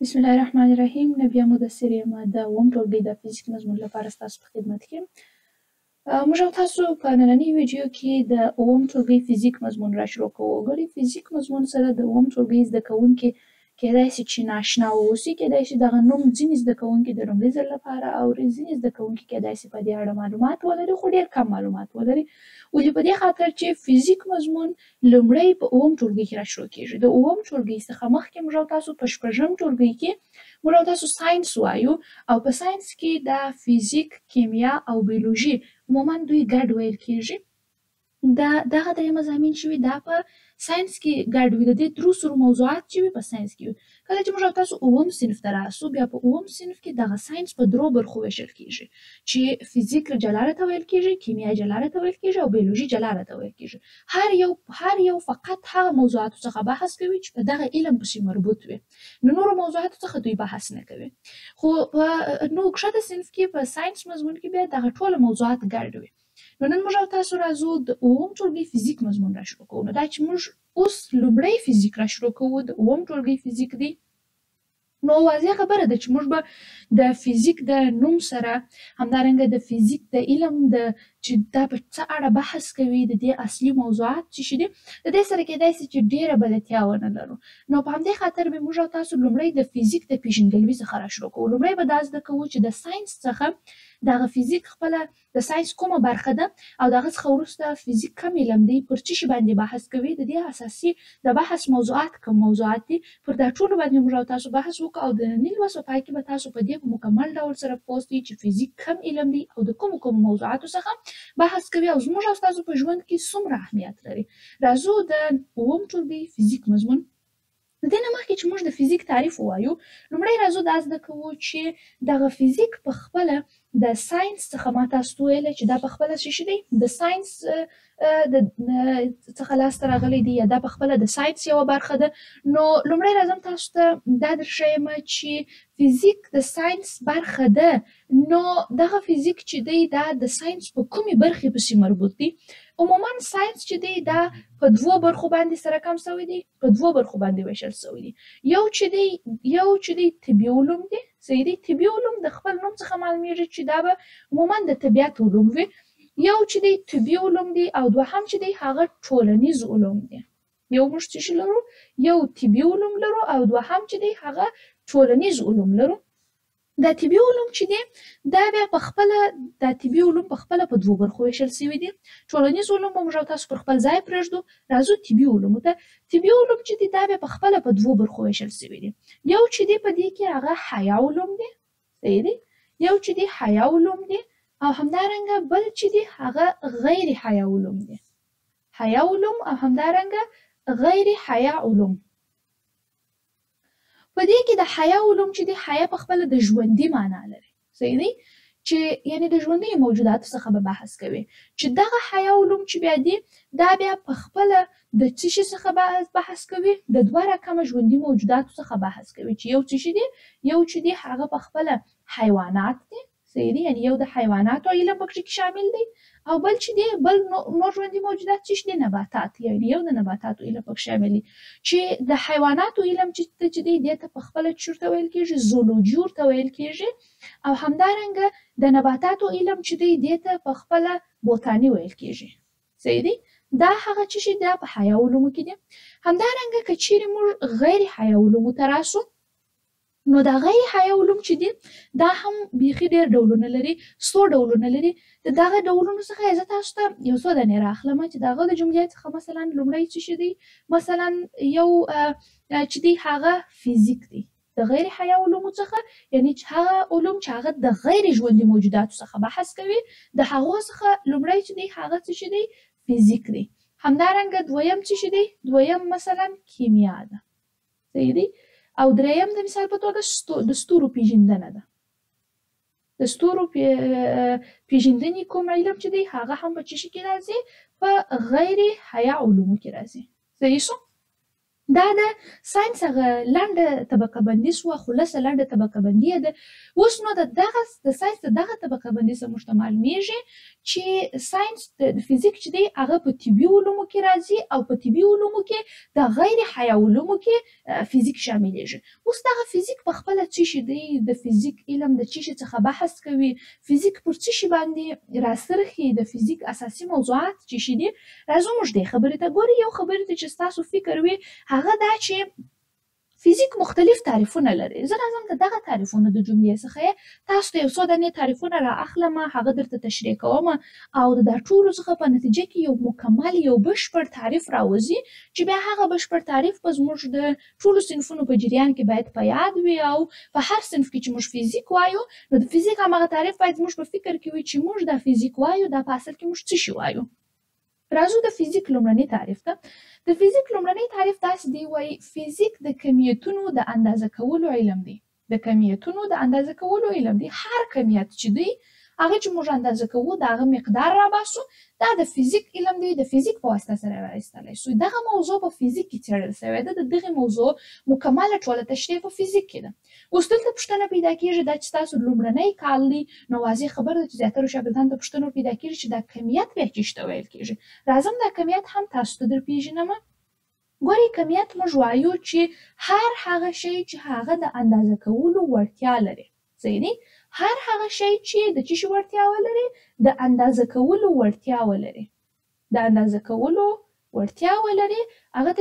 بسم الله الرحمن الرحیم. نه بیا مدثر یم د اووم ټولګي د فزیک مضمون لپاره ستاسو په خدمت کې یم. موږ او تاسو په نننۍ ویډیو کې د اووم ټولګي فزیک مضمون را شروع کوو. ګورئ فزیک مضمون سره د اووم ټولګي زده کوونکي کیدای شي چې نااشنا واوسي، کیدای شي دغه نوم ځینې زده کوونکي د لومړي ځل لپاره اوري، ځینې زده کوونکي کیدای شي په دې اړه معلومات ولري خو ډېر کم معلومات ولري، ولې په دې خاطر چې فزیک مضمون لومړی په اووم ټولګي کې را شروع کیږي. د اووم ټولګي څخه مخکې موږ او تاسو په شپږم ټولګي کې موږ او تاسو ساینس وایو، او په ساینس کې د فزیک، کیمیا او بیولوژي عموما دوی ګډ ویل کیږي. دغه درې مضامین چې وي دا په ساینس کې ګډ وي، د دې درو سرو موضوعات چې وي په ساینس کې وي. کله چې موږ او تاسو اووم صنف ته راسو، بیا په اووم صنف کې دغه ساینس په درو برخو ویشل کیږي چې فزیک جلا راته ویل کیږي، کیمیا جلا راته ویل کیږي او بیولوژي جلا راته ویل کیږي. هر یو فقط هغه موضوعاتو څخه بحث کوي چې په دغه علم پسې مربوط وي، نو نورو موضوعاتو څخه دوی بحث نه کوي. خو په نو کښته صنف کې په ساینس مضمون کې بیا دغه ټول موضوعات ګډ وي. نو نن موږ او تاسو راځو د اووم ټولګي فزیک مضمون را شروع کوو. نو دا چې موږ اوس لومړی فزیک را شروع کوو، د اووم ټولګي فزیک دی، نو واضح خبره ده چې موږ به د فزیک د نوم سره همدارنګه د فزیک د علم د چې دا په څه اړه بحث کوي، د دې اصلي موضوعات چې دي، د دې سره کیدای شي چې ډېره بلدتیا ونه لرو. نو په همدې خاطر به موږ او تاسو لومړی د فزیک د پیژندګلوي څخه را شروع کوو. لومړی به دا زده کوو چې د ساینس څخه دغه فزیک خپله د ساینس کومه برخه ده او دغه څخه وروسته فزیک کوم علم دی، پر څه شي باندې بحث کوي، د دې اساسي د بحث موضوعات کوم موضوعات دي، پر دا ټولو باندې موږ او تاسو بحث وکړو. او د ننني لوست په پای کې به تاسو په دې په مکمل ډول سره پوه سئ چې فزیک کوم علم دی او د کومو موضوعاتو څخه بحث کوي او زموږ او ستاسو په ژوند کې څومره اهمیت لري. راځو د اووم ټولګي فزیک مضمون. د دې نه مخکې چې موږ د فزیک تعریف ووایو، لومړی راځو دا زده کوو چې دغه فزیک په خپله د ساینس څخه ما تاسو ته ویلی چې دا په خپله څه شی دی، د ساینس څخه لاسته راغلی دی یا دا په خپله د ساینس یوه برخه ده. نو لومړی راځم تاسو ته دا درښیم چې فزیک د ساینس برخه ده، نو دغه فزیک چې دی دا د ساینس په کومې برخې پسې مربوط دی. عموما ساینس چې دی دا په دوو برخو باندې سره کم سوی دی، په دوو برخو باندې ویشل سوی دی. یو چې دی طبي علوم دی، صحیح دی. طبي علوم د خپل نوم څخه معلومیږي چې دا به عموما د طبیعت علوم وي. یو چې دی طبي علوم دی او دوهم چې دی هغه ټولنیز علوم دی. یو موږ څه شي لرو، یو طبي علوم لرو او دوهم چې دی هغه ټولنیز علوم لرو. دا طبي علوم چې دي دا بیا په خپله دا طبي علوم په خپله په دوو برخو ویشل سوي دي. ټولنیز علوم به موږ او تاسو پر خپل ځای پرېږدو، راځو طبي علومو ته. طبي علوم چې دي دا بیا په خپله په دوو برخو ویشل سوي دي. یو چې دی په دې کې هغه حیا علوم دی، صحیح دی. یو چې دی حیا علوم دی او همدارنګه بل چې دی هغه غیر حیا علوم دی. حیا علوم او همدارنګه غیر حیا علوم. په دې کې د حیا علوم چې دی حیا په خپله د ژوندي معنا لري، صحیح دی، چې یعنې د ژوندي موجوداتو څخه به بحث کوي. چې دغه حیا علوم چې بیا دي دا بیا په خپله د څه شي څخه بحث کوي، د دوه رقمه ژوندي موجوداتو څخه بحث کوي چې یو څه شي دی، یو چې دی هغه په خپله حیوانات دی، صحیح دی، یعنې یو د حیواناتو علم پکې شامل دی، او بل چې دی بل نور ژوندي موجودات چې دي نباتات، یعنې یو د نباتاتو علم پکې شامل دی. چې د حیواناتو علم چې دی دې ته په خپله څه ورته ویل کېږي، زولوجي ورته ویل کېږي، او همدارنګه د نباتاتو علم چې دی دې ته په خپله بوتاني ویل کېږي، صحیح دی. دا هغه څه چې دا په حیا علومو کې دي. همدارنګه که چیرې موږ غیر حیا علومو ته راسو، نو دا غیر حیا علوم چې دي دا هم بیخي ډېر ډولونه لري، څو ډولونه لري. د دغه ډولونو څخه زه تاسو ته یو څو دانې رااخلم چې د هغه د جملې څخه مثلا لومړی څه شی دی، مثلا یو چې دی هغه فزیک دی د غیر حیا علومو څخه، یعنې چې هغه علوم چې هغه د غیر ژوندي موجوداتو څخه بحث کوي، د هغو څخه لومړی چې دی هغه څه شی دی، فزیک دی. همدارنګه دویم څه شی دی، دویم مثلا کیمیا ده، صحیح دی. او دریم د مثال په توګه د ستورو پیژندنه ده. د ستورو پیژندنې کوم علم چې دی هغه هم په څه شي کې راځي، په غیر حیا علومو کې راځي، صحیح شو. دا د ساینس هغه لنډه طبقه بندي سوه، خلاصه لنډه طبقه بندي ده. اوس نو د ساینس د دغه طبقه بندي څخه موږ ته معلومیږي چې ساینس د فزیک چې دی هغه په طبي علومو کې راځي او په طبي علومو کې د غیر حیا علومو کې فزیک شاملیږي. اوس دغه فزیک په خپله څه شي دی؟ د فزیک علم د څه شي څخه بحث کوي؟ فزیک پر څه شي باندې راڅرخي؟ د فزیک اساسي موضوعات څه شي دي؟ راځو موږ دې خبرې ته ګورو. یو خبرې ته چې ستاسو فکر وي هغه دا چې فزیک مختلف تعریفونه لري. زه راځم د دغه تعریفونو د جملې څخه تاسو ته یو څو دانې تعریفونه را اخلم، هغه درته تشریح کوم او د دا ټولو څخه په نتیجه کې یو مکمل یو بشپړ تعریف راوځي چې بیا هغه بشپړ تعریف به زموږ د ټولو صنفونو په جریان کې باید په یاد وي او په هر صنف کې چې موږ فزیک وایو نو د فزیک هماغه تعریف باید زموږ په فکر کې وي چې موږ دا فزیک وایو دا په اصل کې موږ څه شی وایو. راځو د فزیک لومړنی تعریف ته. د فزیک لومړنی تعریف داسې دی وایي فزیک د کمیتونو د اندازه کولو علم دی. د کمیتونو د اندازه کولو علم دی. هر کمیت چې دی هغه چې موږ اندازه کوو د هغه مقدار راباسو دا د فزیک علم دی. د فزیک په واسطه سره راایستلی سو. دغه موضوع په فزیک کې څېړل سوې ده. د دغې موضوع مکمله ټوله تشریح په فزیک کې ده. اوس دلته پوښتنه پیدا کېږي دا چې ستاسو لومړنی کال دی نو واضح خبره ده چې زیاترو شاګردانو ته پوښتنه پیدا کېږي چې دا کمیت بیا چېرته ویل کېږي. راځم دا کمیت هم تاسو ته در پېژنم. ګورئ کمیت موږ وایو چې هر هغه شی چې هغه د اندازه کولو وړتیا لري. صحیح دی؟ هر هغه شی چې د څه شي وړتیا ولري؟ د اندازه کولو وړتیا ولري. د اندازه کولو وړتیا ولري هغه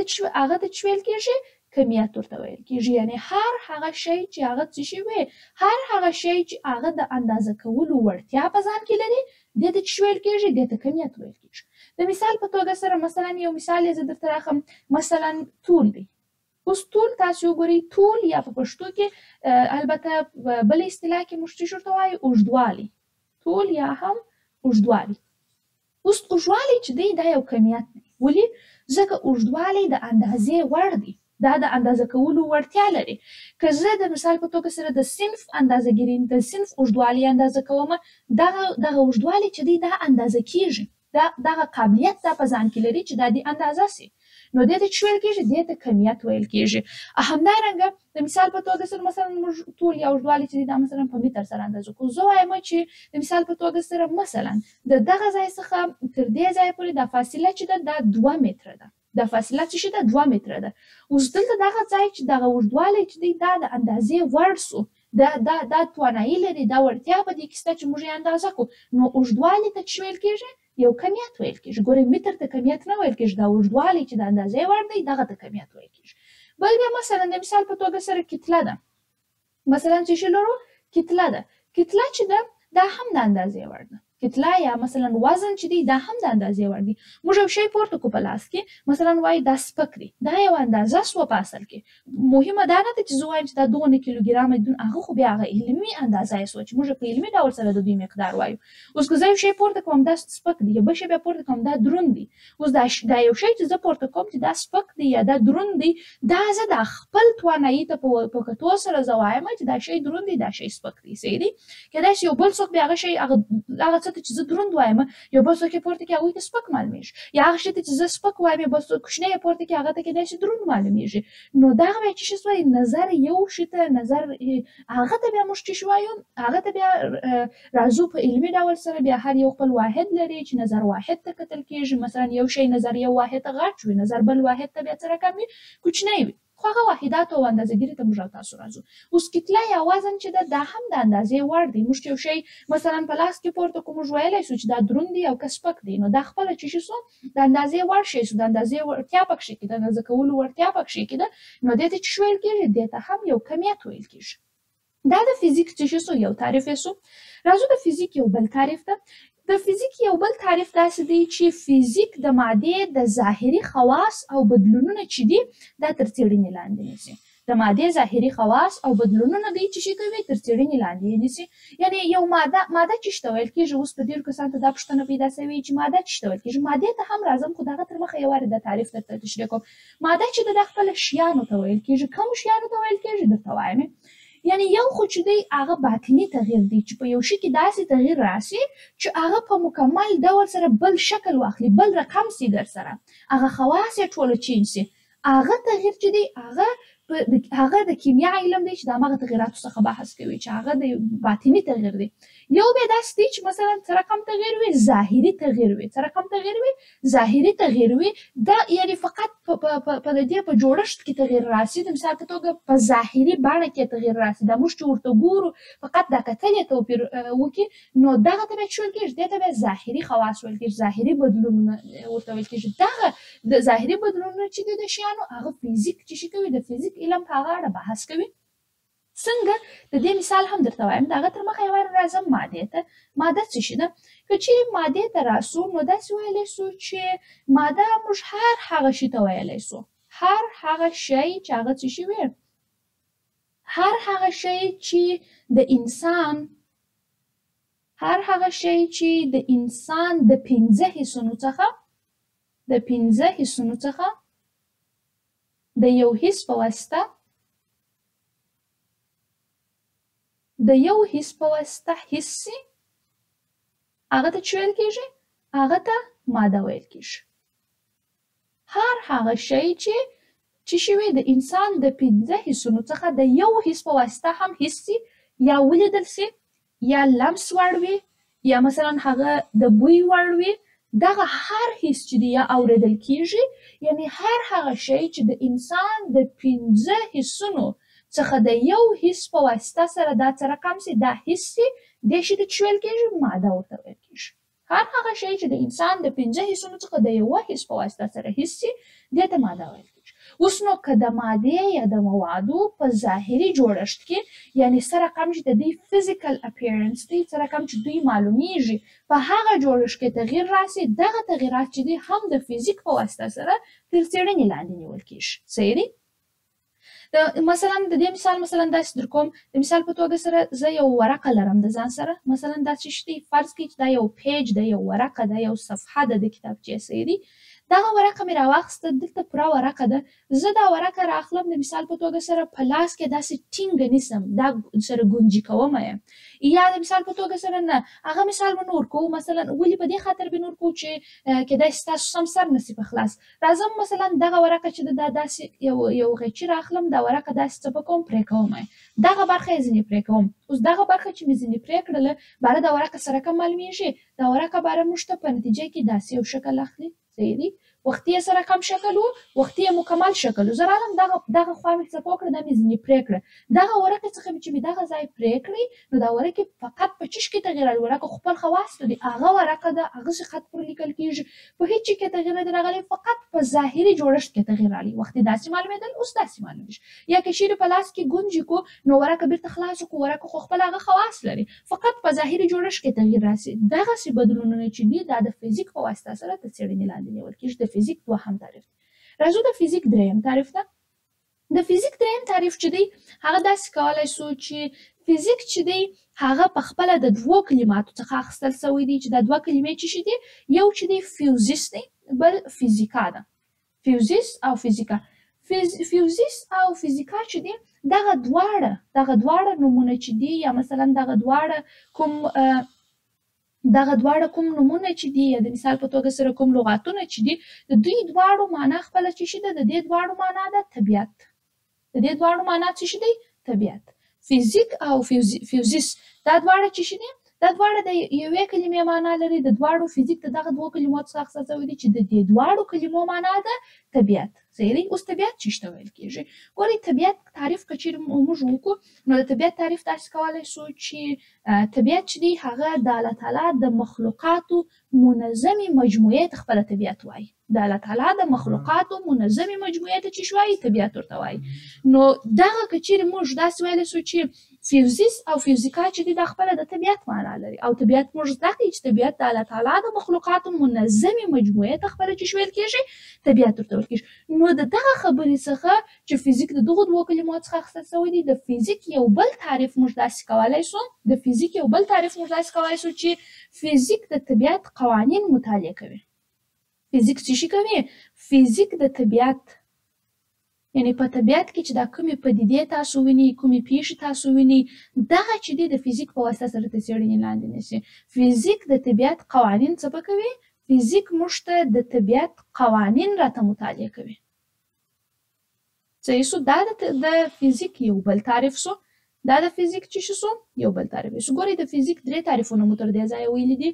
ته څه ویل کېږي؟ کمیت ورته ویل کېږي. یعنې هر هغه شی چې هغه څه شی وي، هر هغه شی چې هغه د اندازه کولو وړتیا په ځان کې لري دې ته څه ویل کېږي؟ دې ته کمیت ویل کېږي. د مثال په توګه سره مثلا یو مثال یې زه درته راخلم، مثلا طول دی. اوس طول تاسو وګورئ، طول یا په پښتو کې البته بل اصطلاح کې موږ څه ورته وایو؟ اوږدوالی. طول یا هم اوږدوالی. اوس اوږدوالی چې دی دا یو کمیت دی. ولې؟ ځکه اوږدوالی د اندازې وړ دی. دا د اندازه کولو وړتیا لري. که زه د مثال په توګه سره د صنف اندازهګیري د صنف اوږدوالی اندازه کوم دغه اوږدوالی چې دی دا اندازه کېږي. دغه قابلیت دا په ځان کې لري چې دا دې اندازه سي. نو دې ته څه ویل کېږي؟ دې ته کمیت ویل کېږي. همدارنګه د مثال په توګه سره مثلا موږ طول یا اوږدوالی چې دی دا مثلا په متر سره اندازه کوو. زه وایم چې د مثال په توګه سره مثلا د دغه ځای څخه تر دې ځای پورې دا فاصله چې ده دا 2 متره ده. دا فاصله څه شي ده؟ 2 متره ده. اوس دلته دغه ځای چې دغه اوږدوالی چې دی دا د اندازې وړ سو. دا توانایي لري، دا وړتیا په دې کې شته چې موږ یې اندازه کړو. نو اوږدوالی ته څه ویل کېږي؟ یو کمیت ویل کېږي. ګورئ متر ته کمیت نه ویل کېږي، دا اوږدوالی چې د اندازې وړ دی دغه ته کمیت ویل کېږي. بل بیا مثلا د مثال په توګه سره کتله ده. مثلا څه شی لرو؟ کتله ده. کتله چې ده دا هم د اندازې وړ ده. کتله یا مثلا وزن چې دی دا هم د اندازې وړ دی. موږ یو شی پورته کړو په لاس کې، مثلا وایي دا سپک دی. دا یو اندازه سوه په اصل کې. مهمه دا نه ده چې زه وایم چې دا 2 کیلوګرامه دي، هغه خو بیا هغه علمي اندازه یې سوه چې موږ په علمي ډول سره د دوی مقدار وایو. اوس که زه یو شی پورته کوم دا سپک دی، یا بل شی بیا پورته کوم دا دروند دی. اوس دا یو شی چې زه پورته کوم چې دا سپک دی یا دا دروند دی، دا زه د خپل توانایي ته په کتو سره زه وایم چې دا شی دروند دی دا شی سپک دی. صحیح دی؟ کیدای شي یو بل څوک بیا هغه شی هغه څه ته چې زه دروند وایم یو بل څوک یې پورته کړي هغوی ته سپک معلومیږي، یا هغه شي ته چې زه سپک وایم یو بل څوک کوچنی یې پورته کړي هغه ته کیدای شي دروند معلومیږي. نو دغه بیا څه شی سوی؟ نظر یو شي ته نظر هغه ته بیا موږ څه شی وایو؟ هغه ته بیا راځو په علمي ډول سره بیا هر یو خپل واحد لري چې نظر واحد ته کتل کېږي. مثلا یو شی نظر یو واحد ته غټ وي، نظر بل واحد ته بیا څه رقم وي؟ کوچنی وي. خو هغه واحدات او اندازهګیري ته موږ او تاسو راځو. اوس کتله یا وزن چې ده دا هم د اندازې وړ دی. موږ یو شی مثلا په لاس کې پورته کړو، موږ ویلی سو چې دا دروند دی او که سپک دی، نو دا خپله څه شي سو؟ د اندازې وړ شی سو. د اندازې وړتیا پکښې کې ده، د اندازه کولو وړتیا پکښې کې ده. نو دې ته څه ویل کېږي؟ دې ته هم یو کمیت ویل کېږي. دا د فزیک څه شی سو؟ یو تعریف یې سو. راځو د فزیک یو بل تعریف ته. د فزیک یو بل تعریف داسې دی چې فزیک د مادې د ظاهري خواص او بدلونونه چې دي دا تر څېړنې لاندې نیسي. د مادې ظاهري خواص او بدلونونه دی چې شي کوي تر څېړنې لاندې یې نیسي. یعنې یو ماده چې ته ویل کېږي. اوس په ډېرو کسانو ته دا پوښتنه پیدا سوې چې ماده چې ته ویل کېږي. مادې ته هم راځم خو د هغه تر مخه یو وارې د تعریف درته تشریح کوم. ماده چې ده خپله شیانو ته ویل کېږي. کومو شیانو ته ویل کېږي درته وایم. یعنی یو خو چې دی هغه باطني تغییر دی چې په یو شي کې داسې تغییر راسي چې هغه په مکمل ډول سره بل شکل واخلي، بل رقم سي در سره، هغه خواص یې ټوله چینج سي. هغه تغییر چې دی هغه د کیمیا علم دی چې د هماغه تغییراتو څخه بحث کوي چې هغه د باطني تغییر دی. یو بیا داسې دی چې مثلا څه رقم تغییر وي ظاهري تغییر وي. څه رقم تغییر وي ظاهري تغییر وي. دا یعنی فقط په دې په جوړښت کې تغییر راسي. د مثال په توګه په ظاهري بڼه کې تغییر راسي. دا موږ چې ورته ګورو فقط دا کتل یې توپیر وکړي نو دغه ته بیا څه ویل کېږي؟ دې ته بیا ظاهري خواص ویل کېږي. ظاهري بدلونونه ورته ویل کېږي. دغه د ظاهري بدلونونه چې دي د شیانو هغه فزیک چې شي کوي د فزیک علم په هغه اړه بحث کوي. څنګه د دې مثال هم درته وایم. د هغه تر مخه یې راځم مادې ته. ماده څه شي ده؟ که چیرې مادې ته راسو نو داسې ویلی سو چې ماده موږ هر هغه شي ته ویلی سو. هر هغه شی چې هغه څه شي وي؟ هر هغه شی چې د انسان د 5 حسونو څخه د یو حس په واسطه حس سي هغه ته څه ویل کېږي؟ هغه ته ماده ویل کېږي. هر هغه شی چې شوی د انسان د 5 حسونو څخه د یو حس په واسطه هم حس سي یا ولیدل سي یا لمس وړ وي یا مثلا هغه د بوی وړ وي. دغه هر حس چې دی یا اوریدل کېږي یعنی هر هغه شی چې د انسان د 5 حسونو څخه د یو حس په واسطه سره دا څه رقم سي دا حس سي دې شي ته څه ویل کېږي؟ ماده ورته ویل کېږي. هر هغه شی چې د انسان د 5 حسونو څخه د یو حس په واسطه سره حس سي دې ته ماده ویل کېږي. اوس نو که د مادې یا د موادو په ظاهري جوړښت کې یعنی څه رقم چې د دوی فزیکل اپیرنس دی څه رقم چې دوی معلومیږي په هغه جوړښت کې تغییر راسي دغه تغییرات چې دي هم د فزیک په واسطه سره تر څېړنې لاندې نیول کېږي. صحیح دی؟ مثلا د دې مثال داسې در کوم. د مثال په توګه سره زه یو ورقه لرم د ځان سره. مثلا داسې شی دی فرض کړئ چې دا یو پیج ده یو ورقه ده یو صفحه ده د کتابچې. صحیح دی؟ دغه ورقه مې راواخیسته دلته پوره ورقه ده. زه دا ورقه راخلم د مثال په توګه سره په لاس کې داسې ټینګه نیسم دا سره ګونجي کومه یم یا د مثال په توګه سره نه هغه مثال به نور کوو. مثلا ولې په دې خاطر به نور کوو چې کیدای شي ستاسو سم سر نسي په خلاص. راځم مثلا دغه ورقه چې ده دا داسې یو غیچي راخلم دا ورقه داسې څه به کوم پرې کوم دغه برخه یې ځینې پرې کوم. اوس دغه برخه چې مې ځینې پرې کړله باره د ورقه سره کم معلومیږي. دا ورقه باره موږ ته په نتیجه کې داسې یو شکل اخلي. صحیح دی؟ وختي یې سره کم شکل و وختي یې مکمل شکل و. زه راغلم دغه خوا مې څپو کړه دا مې ځینې پرې کړه. دغه ورقې څخه چې مې دغه ځای پرې کړی نو دا ورقې فقط په څه کې تغییر راغلی؟ ورقه خپل خواص لري. هغه ورقه ده هغسې خط پرې لیکل کېږي په هېڅ چي کې تغییر نه دی راغلی فقط په ظاهري جوړښت کې تغییر راغلی. وختي داسې معلومېدل اوس داسې معلومیږي. یا که چیرې په لاس کې ګونجې کو نو ورقه بیرته خلاصه کړو. ورقه خو خپل هغه خواص لري فقط په ظاهري جوړښت کې تغییر راسي. دغسې بدلونونه چې دي دا د فزیک په واسطه سره تر څېړنې لاندې نیول کېږي. د فزیک دوهم تعریف دی. راځو د فزیک دریم تعریف ته. د فزیک دریم تعریف چې دی هغه داسې کولی سو چې فزیک چې دی هغه په خپله د 2 کلماتو څخه اخیستل سوی دی چې دا 2 کلمې چې شي دي یو چې دی فیوزیس دی بل فیزیکا ده. فیوزیس او فیزیکا. فیوزیس او فیزیکا چې دی دغه دواړه نومونه چې دي یا مثلا دغه دواړه کوم نومونه چې دي یا د مثال په توګه سره کوم لغاتونه چې دي د دوی دواړو معنا خپله چې شي ده د دې دواړو معنا ده طبیعت. د دې دواړو معنا څه شي دی؟ طبیعت. فزیک او فیوزیس دا دواړه چې شي دي دا دواړه د یوې کلمې معنا لري. د دواړو فزیک د دغه 2 کلمو څخه اخیستل شوی دی چې د دې دواړو کلمو معنا ده طبیعت. صحیح دی؟ اوس طبیعت څه ته ویل کېږي؟ ګورئ طبیعت تعریف که چیرې موږ وکړو نو د طبیعت تعریف داسې کولی سو چې طبیعت چې دی هغه د الله تعالی د مخلوقاتو منظمې مجموعې ته خپله طبیعت وایي. د الله تعالی د مخلوقاتو منظمې مجموعې ته چې وایي طبیعت ورته وایي. نو دغه که چیرې موږ داسې ویلی سو چې فیوزیس او فیزیکا چې دي دا خپله د طبیعت معنا لري او طبیعت موږ زده کړئ چې طبیعت د الله تعالی د مخلوقاتو منظمې مجموعې ته خپله چې ویل کېږي طبیعت ورته ویل کېږي. نو د دغه خبرې څخه چې فزیک د دغو 2 کلمو څخه اخیستل شوی دی د فزیک یو بل تعریف موږ داسې کولی سو چې فزیک د طبیعت قوانین مطالعه کوي. فزیک څه شي کوي؟ فزیک د طبیعت یعنی په طبیعت کې چې دا کومې پدیدې تاسو وینئ کومې پیښې تاسو وینئ دغه چې دی د فزیک په واسطه سره تر څېړنې لاندې نیسي. فزیک د طبیعت قوانین څه به کوي؟ فزیک موږ ته د طبیعت قوانین راته مطالعه کوي. صحیح سو. دا د فزیک یو بل تعریف سو. دا د فزیک چې شو یو بل تعریف سو. ګورئ د فزیک درې تعریفونه مو تر دې ځایه ویلي دي.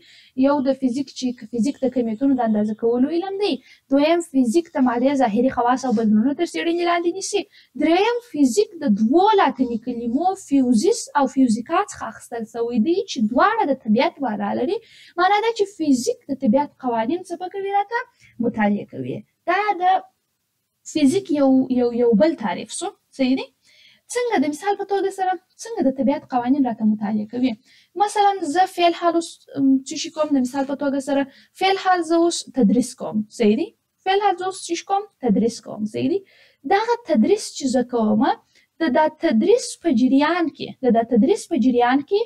یو د فزیک چې فزیک د کمیتونو د اندازه کولو علم دی. دویم فزیک د مادې ظاهري خواص او بدلونونو تر څېړنې لاندې نیسي. دریم فزیک د دوو لاتیني کلمو فیوزیس او فیوزیکا څخه اخیستل سوی دی چې دواړه د طبیعت مانا لري. مانا ده چې فزیک د طبیعت قوانین څه په کوي راته مطالعه کوي. دا د فزیک یو بل تعریف سو. صحیح دی. څنګه د مثال په توګه سره څنګه د طبیعت قوانین راته مطالعه کوي. مثلا زه فعل حال اوس څه شي کوم، د مثال په توګه سره فعل حال زه اوس تدریس کوم. صحیح دی. فعل حال زه اوس څه کوم، تدریس کوم. صحیح دی. دغه تدریس چې زه کوم د تدریس په جریان کې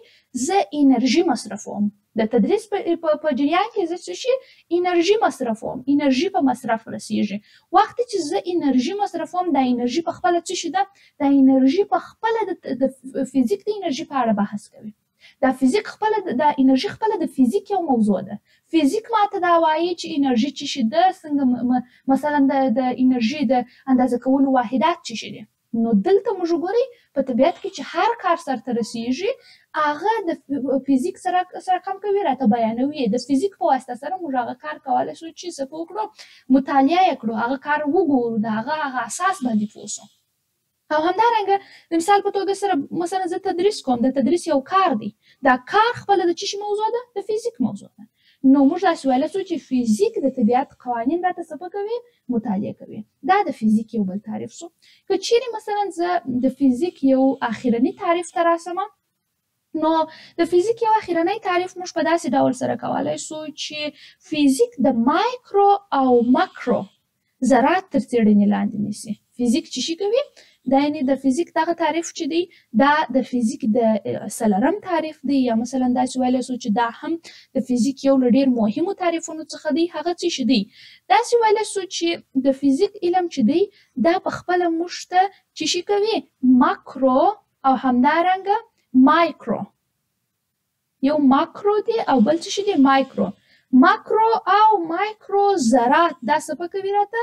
زه انرژي مصرفوم. د تدریس په جریان کې زه څه شي انرژي مصرفوم. انرژي په مصرف رسیږي. وخت چې زه انرژي مصرفوم، دا انرژي په خپله څه شي ده، دا انرژي په خپله د فزیک د انرژي په اړه بحث کوي. دا فزیک خپله د انرژي خپله د فزیک یو موضوع ده. فزیک ماته دا وایي چې انرژي چې شي ده څنګه، مثلا د انرژي د اندازه کولو واحدات چې شي دي. نو دلته موږ ګورئ په طبیعت کې چې هر کار سرته رسیږي هغه د فزیک سره کم کوي، راته بیانوي. د فزیک په واسطه سره موږ هغه کار کولی شو چې څه وکړو، مطالعه یې کړو، هغه کار وګورو، د هغه اساس باندې پوه سو. او همدارنګه د مثال په توګه سره مثلا زه تدریس کوم. د تدریس یو کار دی. دا کار خپله د څه شي موضوع ده، د فزیک موضوع ده. نو موږ داسې ویلی سو چې فزیک د طبیعت قوانین راته څه کوي، مطالعه کوي. دا د فزیک یو بل تعریف سو. که چیرې مثلا زه د فزیک یو اخرني تعریف ته راسم، نو د فزیک یو اخرنی تعریف موږ په داسې ډول سره کولی سو چې فزیک د مایکرو او ماکرو ذرات تر څېړنې لاندې نیسي. فزیک چې شي کوي، دا یعنې د فزیک دغه تعریف چې دی دا د فزیک د څلورم تعریف دی، یا مثلا داسې ویلی سو چې دا هم د فزیک یو له ډېر مهمو تعریفونو څخه دی. هغه څه شي دی، داسې ویلی سو چې د فزیک علم چې دی دا په خپله موږ ته چې شي کوي، ماکرو او همدارنګه مایکرو. یو ماکرو دی او بل څه شي دی، مایکرو. ماکرو او مایکرو ذرات دا څه په کوي راته،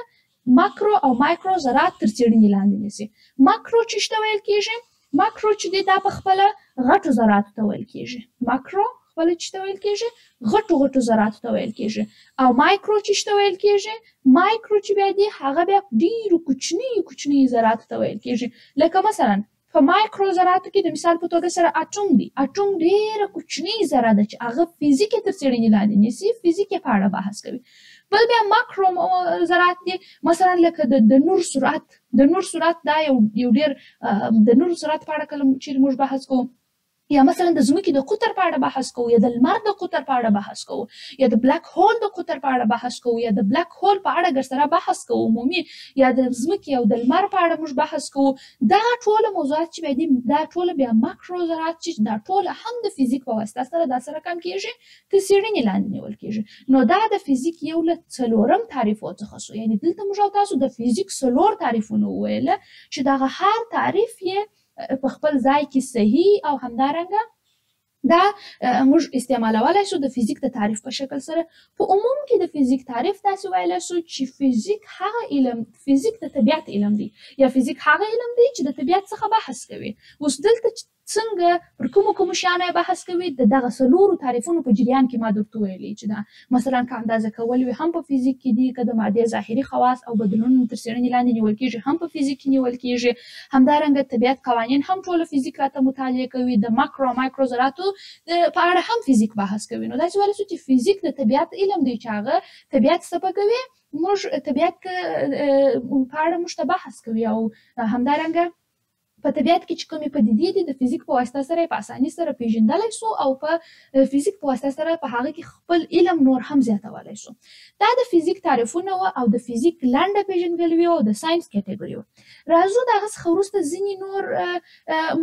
ماکرو او مایکرو ذرات تر څېړنې لاندې نیسي. ماکرو چې شته ویل کېږي، ماکرو چې دی دا په خپله غټو ذراتو ته ویل کېږي. ماکرو خپله چې ته ویل کېږي غټو ذراتو ته ویل کېږي. او مایکرو چې شته ویل کېږي، مایکرو چې بیا دی هغه بیا ډېرو کوچنیو ذراتو ته ویل کېږي. لکه مثلا په مایکرو ذراتو کې د مثال په توګه سره اټوم دی. اټوم ډېره کوچنۍ ذره ده چې هغه فزیک یې تر څېړنې لاندې نیسي، فزیک یې په اړه بحث کوي. بل بیا ماکرو ذرات دي، مثلا لکه د نور سرعت. د نور سرعت دا یو ډېر د نور سرعت په اړه کله چیرې موږ بحث کوو، یا مثلا د ځمکې د قطر په اړه بحث کوو، یا د لمر د قطر په اړه بحث کوو، یا د بلاک هول د قطر په اړه بحث کوو، یا د بلاک هول په اړه ګرسره بحث کوو عمومي، یا د ځمکې او د لمر په اړه موږ بحث کوو. دغه ټوله موضوعات چې بیا دي دا ټوله بیا ماکرو ذرات چې دا ټوله هم د فزیک په واسطه سره دا سره کم کېږي، تر څېړنې لاندې نیول کېږي. نو دا د فزیک یو له څلورم تعریفو څخه سو. یعنې دلته موږ او تاسو د فزیک څلور تعریفونه وویله چې دغه هر تعریف یې په خپل ځای کې صحیح او همدارنګه دا موږ استعمالولی سو د فزیک د تعریف په شکل سره. په عموم کې د فزیک تعریف داسې ویلی سو چې فزیک هغه علم، فزیک د طبیعت علم دی، یا فزیک هغه علم دی چې د طبیعت څخه بحث کوي. اوس دلته څنګه پر کومو شیانو یې بحث کوي، د دغه څلورو تعریفونو په جریان کې ما درته ویلي چې دا مثلا که اندازه کول وي هم په فزیک کې دي، که د مادې ظاهري خواص او بدلونونه تر څېړنې لاندې نیول کېږي هم په فزیک کې نیول کېږي. همدارنګه طبیعت قوانین هم ټوله فزیک راته مطالعه کوي. د ماکرو او مایکرو ذراتو په اړه هم فزیک بحث کوي. نو داسې ویلی سو چې فزیک د طبیعت علم دی چې هغه طبیعت څه کوي، موږ طبیعت په اړه موږ ته بحث کوي. او همدارنګه په طبیعت کې چې کومې پدیدې دي د فزیک په واسطه سره یې په اسانۍ سره پېژندلی سو، او په فزیک په واسطه سره په هغه کې خپل علم نور هم زیاتولی سو. دا د فزیک تعریفونه وه او د فزیک لنډه پېژندګلوي او د ساینس کټګوري وه. راځو د هغه څخه وروسته ځینې نور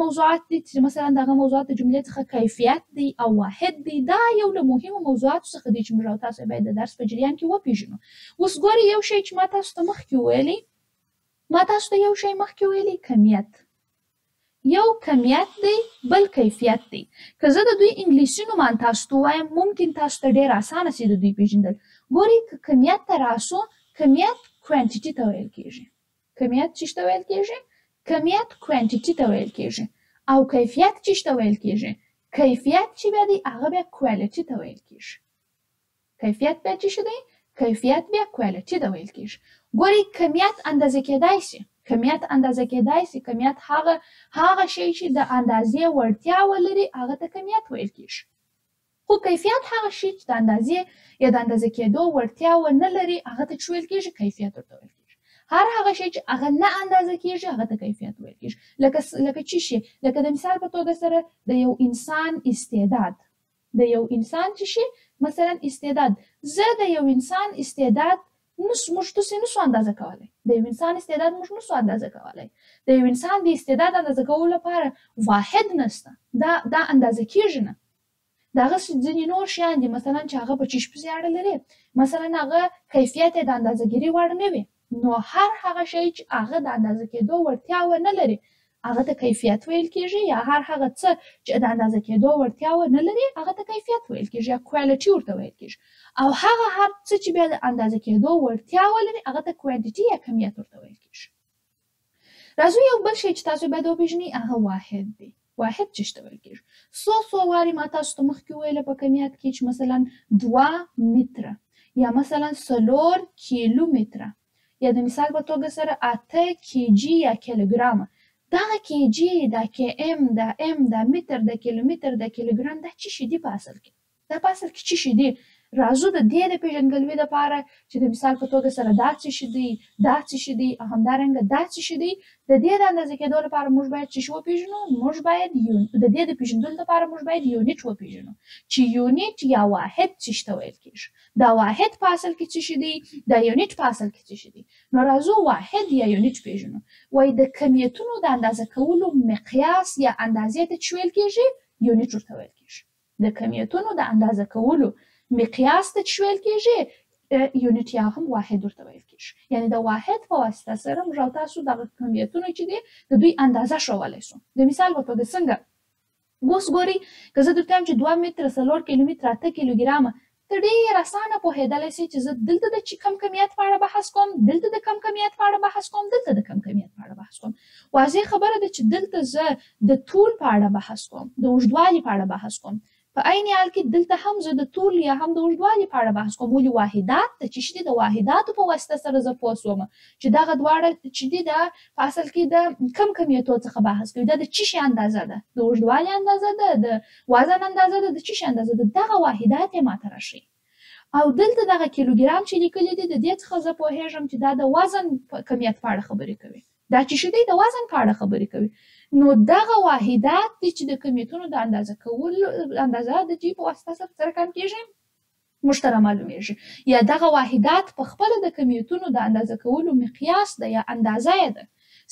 موضوعات دي چې مثلا د هغه موضوعات د جملې څخه کیفیت دی او واحد دی. دا یو له مهمو موضوعاتو څخه دی چې موږ او تاسو باید د درس په جریان کې وپېژنو. اوس ګورئ یو شی چې ما تاسو ته مخکې ویلی، ما تاسو ته یو شی مخکې ویلی، کمیت. یو کمیت دی، بل کیفیت دی. که زه د دوی انګلیسي نومان تاسو ته ووایم ممکن تاسو ته ډېر اسانه سي د دوی پېژندل. ګورئ که کمیت ته راسو، کمیت کوانټیټي ته ویل کېږي. کمیت څه ته ویل کېږي؟ کمیت کوانټیټي ته ویل کېږي او کیفیت څه ته ویل کېږي؟ کیفیت چې بیا دی هغه بیا کوالټي ته ویل کېږي. کیفیت بیا څه دی؟ کیفیت بیا کوالټي ته ویل کېږي. ګورئ کمیت اندازه کېدای شي. کمیت اندازه کېدای شي. کمیت هغه شی چې د اندازې وړتیا ولري هغه ته کمیت ویل کېږي. خو کیفیت هغه شی چې د اندازې یا د اندازه کېدو وړتیا ونه لري هغه ته څه ویل کېږي؟ کیفیت ورته ویل کېږي. هر هغه شی چې هغه نه اندازه کېږي هغه ته کیفیت ویل کېږي. لکه څه شي؟ لکه د مثال په توګه سره د یو انسان استعداد. د یو انسان څه شي؟ مثلا استعداد. زه د یو انسان استعداد موږ تاسې نشو اندازه کولی. د یو انسان استعداد موږ نشو اندازه کولی. د یو انسان د استعداد اندازه کولو لپاره واحد نشته. دا اندازه کېږي نه. دغه ځینې نور شیان دي مثلا چې هغه په چشم پسې اړه لري. مثلا هغه کیفیت یې د اندازهګیري وړ نه وي. نو هر هغه شی چې هغه د اندازه کېدو وړتیا ونه لري هغه ته کیفیت ویل کېږي، یا هر هغه څه چې د اندازه کېدو وړتیا ونه لري هغه ته کیفیت ویل کېږي یا کوالټي ورته ویل کېږي. او هغه هر څه چې بیا د اندازه کېدو وړتیا ولري هغه ته کوانټیټي یا کمیت ورته ویل کېږي. راځو یو بل شی چې تاسو باید وپېژنئ هغه واحد دی. واحد څه ته ویل کېږي؟ څو وارې ما تاسو ته مخکې وویله په کمیت کې چې مثلا 2 متره یا مثلا 4 کیلومتره یا د مثال په توګه سره 8 کیجي یا کیلوګرامه. دغه کیجي، دا کې ام، دا ام، دا متر، دا کیلومتر، دا کیلوګرام دا څه شي دي په اصل کې؟ دا په اصل کې څه شي دي؟ راځو د دې د پېژندګلوۍ دپاره چې د مثال په توګه سره دا څه شي دی، دا څه شي دی او همدارنګه دا څه شي دی. د دې د اندازه کېدو لپاره موږ باید څه شی وپېژنو؟ موږ باید د دې د پېژندلو لپاره موږ باید یونټ وپېژنو چې یونټ یا واحد څه ته ویل کېږي. دا واحد په اصل کې څه شي دی؟ دا یونټ په اصل کې څه شي دی؟ نو راځو واحد یا یونټ پېژنو. وایي د کمیتونو د اندازه کولو مقیاس یا اندازې ته څه ویل کېږي؟ یونټ ورته ویل کېږي. د کمیتونو د اندازه کولو مقیاس ته څه ویل کېږي؟ یونټ یا هم واحد ورته ویل کېږي. یعنې د واحد په واسطه سره موږ او تاسو دغه کمیتونه چې دي د دوی اندازه ښوولی شو. د مثال په توګه څنګه؟ اوس ګورئ که زه درته وایم چې 2 متره 4 کیلومتره 8 کیلوګرامه ته ډېر اسانه پوهېدلی سې چې زه دلته د کم کمیت په اړه بحث کوم، دلته د کم کمیت په اړه بحث کوم، دلته د کم کمیت په اړه بحث کوم. واضح خبره ده چې دلته زه د طول په اړه بحث کوم، د اوږدوالي په اړه بحث کوم. په عین حال کې دلته هم زه د طول یا هم د اوږدوالي په اړه بحث کوم. ولې واحدات ته چې دي د واحداتو په واسطه سره زه پوه شوم چې دغه دواړه چې دي دا په اصل کې د کم کمیتو څخه بحث کوي. دا د څه شي اندازه ده؟ د اوږدوالي اندازه ده، د وزن اندازه ده، د څه شي اندازه ده؟ دغه واحدات یې ماته راښیي. او دلته دغه کیلوګرام چې لیکلي دي د دې څخه زه پوهېږم چې دا د وزن کمیت په اړه خبرې کوي. دا چې دی د وزن په اړه خبرې کوي. نو دغه واحدات دي چې د کمیتونو د اندازه کولو اندازه د دوی په واسطه سره کم کېږي موږ ته رامعلومېږي. یا دغه واحدات په خپله د کمیتونو د اندازه کولو مقیاس ده یا اندازه یې ده.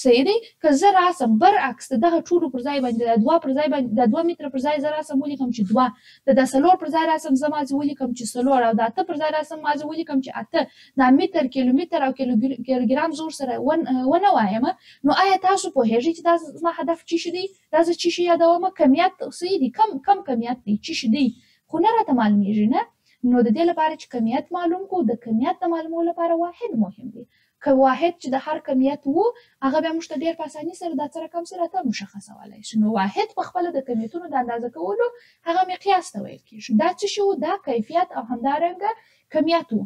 صحیح دی؟ که زه راسم برعکس د دغه ټولو پر ځای باندې د 2 پر ځای باندې د 2 متره پر ځای زه راسم ولیکم چې 2، د 4 پر ځای راسم زه مازې ولیکم چې 4 او د 8 پر ځای راسم مازې ولیکم چې 8. دا متر، کیلومتر او کیلوګرام زه ورسره ونه وایم. نو آیا تاسو پوهېږئ چې دا زما هدف څه شی دی؟ دا زه څه شی یادوم؟ کمیت صحیح دی، کم کمیت دی، څه شی دی؟ خو نه راته معلومېږي نه. نو د دې لپاره چې کمیت معلوم کړو د کمیت د معلومولو لپاره واحد مهم دی. که واحد چې د هر کمیت وو هغه بیا موږ ته ډېر په اساني سره دا څه رقم سره راته مشخصولی شي. نو واحد په خپله د کمیتونو د اندازه کولو هغه مقیاس ته ویل کېږي. دا څه شی وو؟ دا کیفیت او همدارنګه کمیت وو.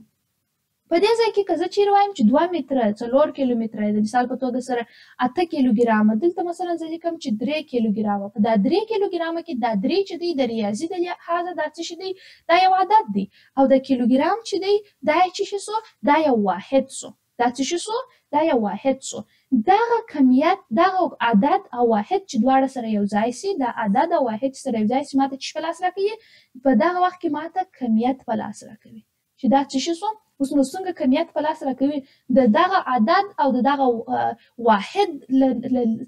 په دې ځای کې که زه چیرې وایم چې 2 متره 4 کیلومتره د مثال په توګه سره 8 کیلوګرامه، دلته مثلا زه لیکم چې 3 کیلوګرامه. په دا 3 کیلوګرامه کې دا 3 چې دی د ریاضي د لحاظه دا څه شی دی؟ دا یو عدد دی. او د کیلوګرام چې دی دا یې څه شی سو؟ دا یو واحد سو. دا څه شی سو؟ دا یو واحد سو. دغه کمیت، دغه عدد او واحد چې دواړه سره یو ځای سي، دا عدد او واحد چې سره یو ځای سي ماته څه په لاس راکوي؟ په دغه وخت کې ماته کمیت په لاس راکوي. چې دا څه شی سو؟ اوس نو څنګه کمیت په لاس راکوي؟ د دغه عدد او د دغه واحد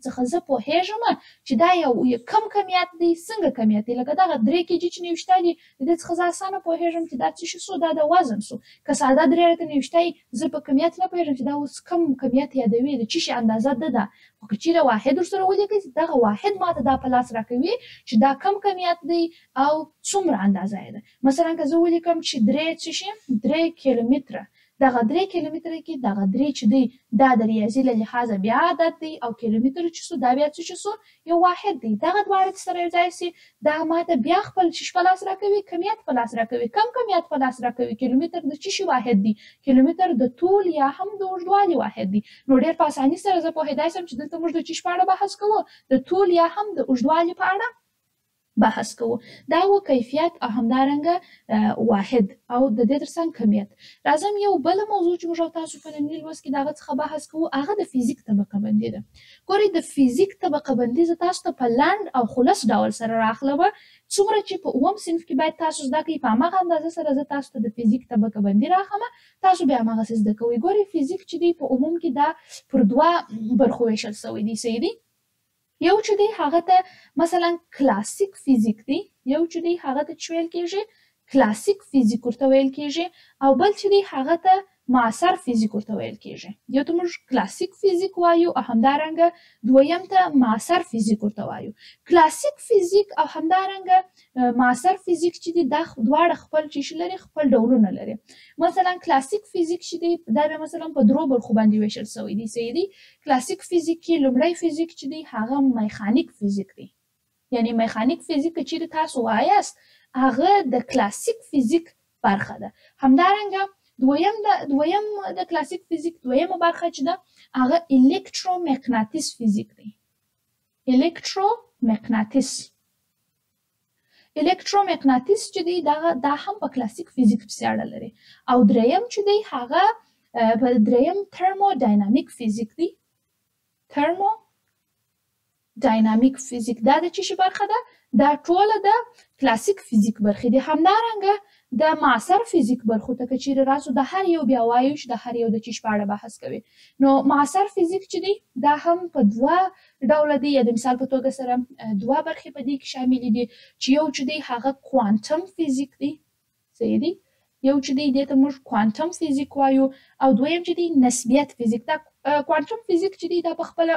څخه زه پوهېږم چې دا یو کم کمیت دی. څنګه کمیت دی؟ لکه دغه 3 کیجي چې نوشته دي د دې څخه زه اسانه پوهېږم چې دا څه شی سو؟ دا د وزن سو. که ساده 3 راته نوشته وي زه په کمیت نه پوهېږم چې دا اوس کم کمیت یادوي، د څه شي اندازه ده ده. خو که چیرې واحد ورسره ولیکئ دغه واحد ماته دا په لاس راکوي چې دا کم کمیت دی او څومره اندازه یې ده. مثلا که زه ولیکم چې 3 څه شي 3 کیلومتره دغه 3 کیلومتره کې دغه 3 چې دی دا د ریاضي له لحاظه بیا عدد دی او کیلومتر چې سو دا بیا څه سو یو واحد دی. دغه دواړه چې سره یو ځای سي دا ماته بیا خپل چې په لاس راکوي کمیت په لاس راکوي. کم کمیت په لاس راکوي. کیلومتر د څه شي واحد دی؟ کیلومتر د طول یا هم د اوږدوالي واحد دی. نو ډېر په اسانۍ سره زه پوهېدای سم چې دلته موږ د څه په اړه بحث کوو؟ د طول یا هم د اوږدوالي په اړه بحث کوو. دا و کیفیت او همدارنګه واحد او د دې ترڅنګ کمیت. راځم یو بله موضوع چې موږ او تاسو په ننني لوست کې د هغه څخه بحث کوو هغه د فزیک طبقه بندي ده. ګورئ د فزیک طبقه بندي زه تاسو ته په لنډ او خلص ډول سره راخلمه. څومره چې په اووم صنف کې باید تاسو زده کړئ په هماغه اندازه سره زه تاسو ته د فزیک طبقه بندي راخلمه. تاسو بیا هماغسې زده کوئ. ګورئ فزیک چې دی په عموم کې دا پر دوه برخو ویشل سوی دی. صحیح دی؟ یو چې دی هغه ته مثلا کلاسیک فزیک دی. یو چې دی هغه ته څه ویل کېږي؟ کلاسیک فزیک ورته ویل کېږي. او بل چې دی هغه ته معاصر فزیک ورته ویل کېږي. یو ته موږ کلاسیک فزیک وایو او همدارنګه دویم ته معاصر فزیک ورته وایو. کلاسیک فزیک او همدارنګه معاصر فزیک چې دی دا دواړه خپل څه لري؟ خپل ډولونه لري. مثلا کلاسیک فزیک چې دی دا بیا مثلا په درو برخو باندې ویشل سوی دی. صحیح دی؟ کلاسیک فزیک کې لومړی فزیک چې دی هغه میخانیک فزیک دی. یعنی میخانیک فزیک که چیرې تاسو وایاست هغه د کلاسیک فزیک برخه ده. همدارنګه دویم د کلاسیک فزیک دویمه برخه چې ده هغه الکترومغناطیس فزیک دی. الکترومغناطیس چې دی دا هم په کلاسیک فزیک پسې اړه لري. او دریم چې دی هغه په دریم ترموداینامیک فزیک دی. ترموداینامیک فزیک دا د څه شي برخه ده؟ دا ټوله د کلاسیک فزیک برخې دي. همدارنګه د معاصر فزیک برخو ته که چیرې راسو د هر یو بیا وایو چې د هر یو د څه په اړه بحث کوي. نو معاصر فزیک چې دی دا هم په دوه ډوله دی یا د مثال په توګه سره دوه برخې په دې کې شاملې دي چې یو چې دی هغه کوانټم فزیک دی. صحیح دی؟ یو چې دی دې ته موږ کوانټم فزیک وایو او دویم چې دی نسبیت فزیک. دا کوانټم فزیک چې دی دا په خپله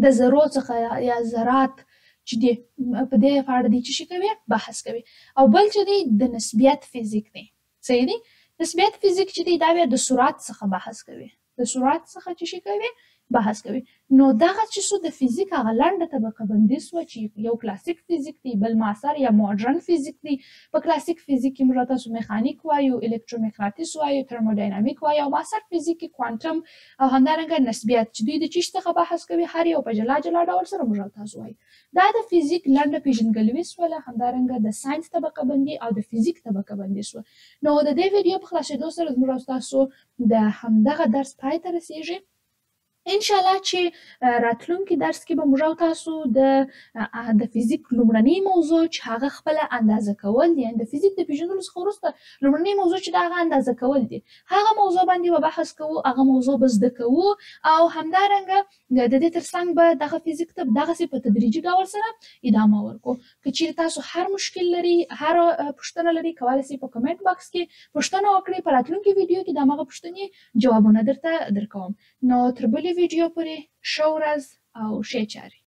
د ذرو څخه یا ذرات چې دی په دې په اړه دی څه شي کوي؟ بحث کوي. او بل چې دی د نسبیت فزیک دی. صحیح دی؟ نسبیت فزیک چې دی دا بیا د سرعت څخه بحث کوي. د سرعت څخه څه شي کوي؟ بحث کوي. نو دغه چې سو د فزیک هغه لنډه طبقه بندي سوه چې یو کلاسیک فزیک دی بل معاصر یا ماډرن فزیک دی. په کلاسیک فزیک کې موږ تاسو میخانیک وایو، الکترومغناطیس وایو، ترموداینامیک وایو. او معاصر فزیک کې کوانټم او همدارنګه نسبیت چې دوی د څه څخه بحث کوي هر یو په جلا جلا ډول سره موږ تاسو وایو. دا د فزیک لنډه پیژندګلوي سوله. همدارنګه د ساینس طبقه بندي او د فزیک طبقه بندي سوه. نو د دې ویډیو په خلاصېدو سره موږ تاسو د همدغه درس پای ته رسیږي. انشاءالله چې راتلونکي درس کې به موږ تاسو د فزیک لومړنۍ موضوع چې هغه خپله اندازه کول دي، یعنې د فزیک د پیژندلو څخه وروسته لومړنۍ موضوع چې د هغه اندازه کول دي، هغه موضوع باندې به بحث کوو، هغه موضوع به زده کوو او همدارنګه د دې ترڅنګ به دغه فزیک ته دغسې په تدریجي ډول سره ادامه ورکړو. که چیرې تاسو هر مشکل لري، هر پوښتنه لري، کولی شئ په کمنټ باکس کې پوښتنه وکړئ. په راتلونکي ویډیو کې د هماغه پوښتنې جوابونه درته درکوم. نو تر بلې ویډیو پورې ښه ورځ او ښې چارې.